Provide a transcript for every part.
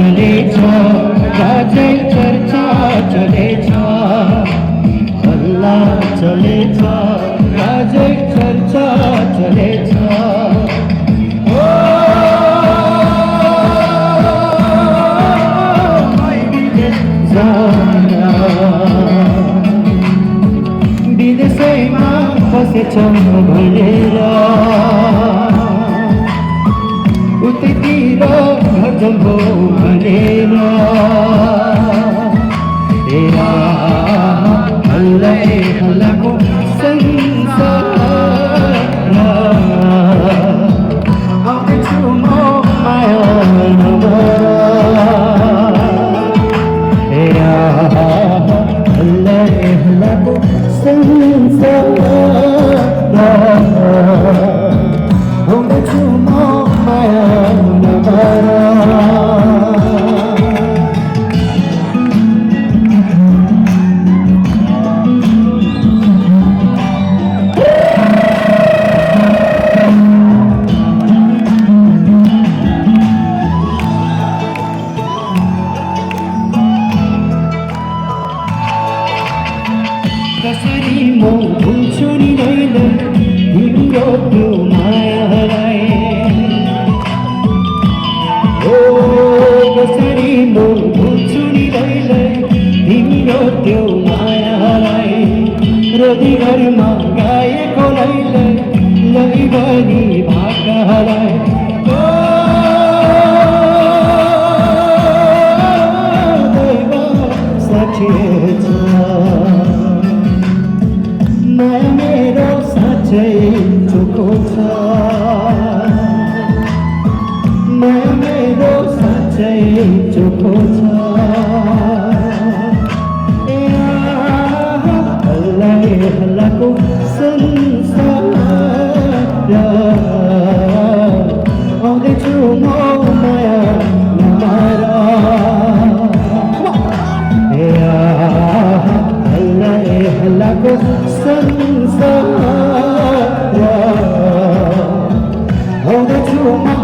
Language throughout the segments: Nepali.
चलेछ राजै चर्चा चलेछ हल्ला चलेछ राजै चर्चा चलेछ विदेशैमा बसेछ भनेर उतैतिर घर जम्बो भनेर हल्लै हल्लाको संसार आउँदैछु म माया हल्लै हल्लाको संसार आउँदैछु म माया कसरी म भुल्छु नि दैलै तिम्रो त्यो मायालाई ओ कसरी म भुल्छु नि दैलै तिम्रो त्यो मायालाई रोदी घरमा गाएको लैलै लैबनी भाकालाई दैव सठिएछ माया मेरो साँच्चै चोखो छ माया मेरो साँच्चै चोखो छ हल्लै हल्लाको संसार आउँदैछु म माया नमार हल्लै हल्लाको संसार आउँदैछु म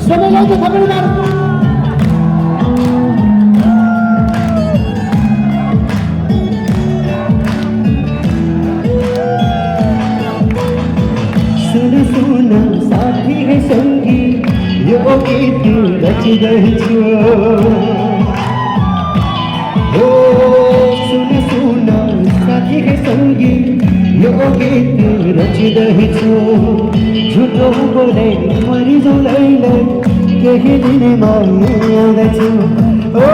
सबैलाई त थपेर मार सुन साथी है सङ्गी यो गीत रचिरहेछु हो सुन साथी है सङ्गी यो गीत रचिरहेछु झुटो बोले मरिजौलैले केही दिनमा आउँदैछु ओ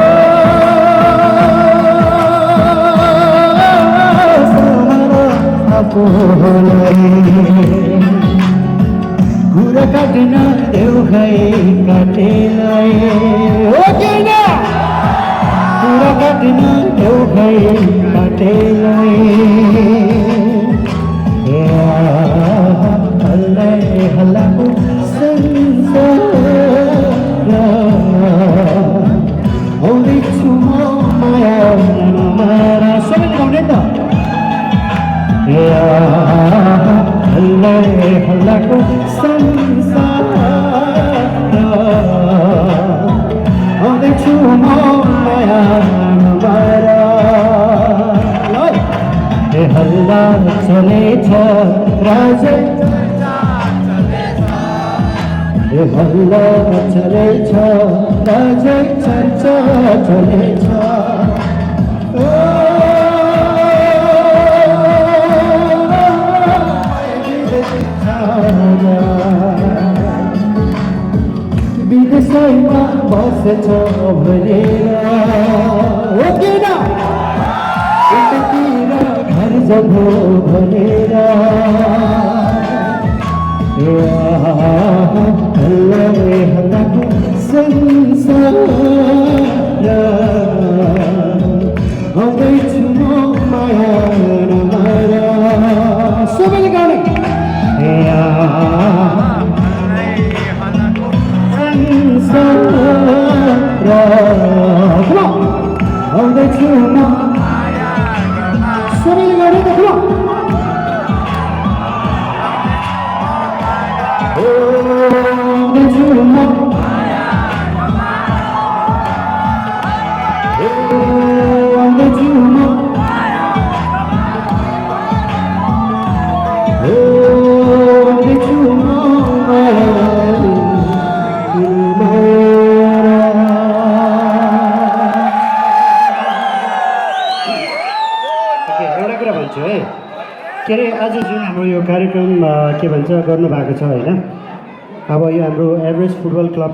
आफूलाई कुरा काट्न देऊ है काटेलाई हो किन कुरा काट्न देऊ है काटेलाई हल्लै हल्लाको संसार आउँदैछु म माया नमार सबैले गाउने त हल्लै हल्लाको संसार आउँदैछु म माया नमार हल्ला चलेछ राजै हल्ला चलेछ राजै चर्चा चलेछ विदेशैमा बसेछ भनेर हो किन यतातिर घर जानु भनेर हल्लै हल्लाको संसार आउँदैछु म माया नमार सबैले गाउने आउँदैछु म सबैले गर्ने त ठुलो आउँदैछु म आउँदैछु म आउँदैछु म एउटा कुरा भन्छु है के अरे आज जुन हाम्रो यो कार्यक्रम के भन्छ गर्नुभएको छ होइन अब यो हाम्रो एभरेस्ट फुटबल क्लब